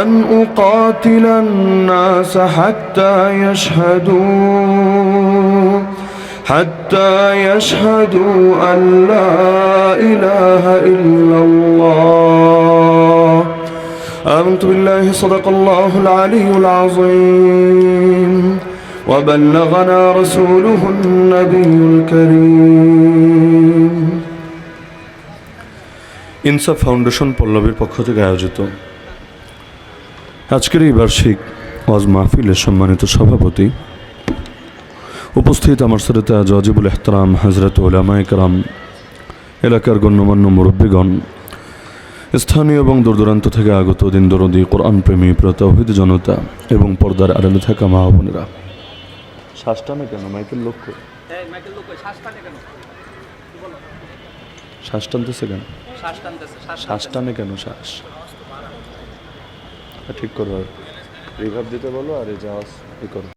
أن أقاتل الناس حتى يشهدوا أن لا إله إلا الله. آمنت بالله صدق الله العلي العظيم وبلغنا رسوله النبي الكريم. ইনসাফ ফাউন্ডেশন পল্লবীর পক্ষ থেকে আয়োজিত আজকের এই বার্ষিক ওয়াজ মাহফিলের সম্মানিত সভাপতি, উপস্থিত আমার শ্রোতা ওয়াজিবুল ইহতারাম হযরত উলামায়ে কেরাম, এলাকার গণ্যমান্য মুরব্বীগণ, স্থানীয় এবং দূরদূরান্ত থেকে আগত দিন দরদি কোরআন প্রেমী তাওহীদ জনতা এবং পর্দার আড়ালে থাকা মা বোনেরা। শ্বাস টানে কেন? মাইকেল লক্ষ্য শ্বাস টানতেছে কেন? শ্বাস টানে কেন? শ্বাস ঠিক করো, রিভাব দিতে বলো আর এই যে আওয়াজ করো।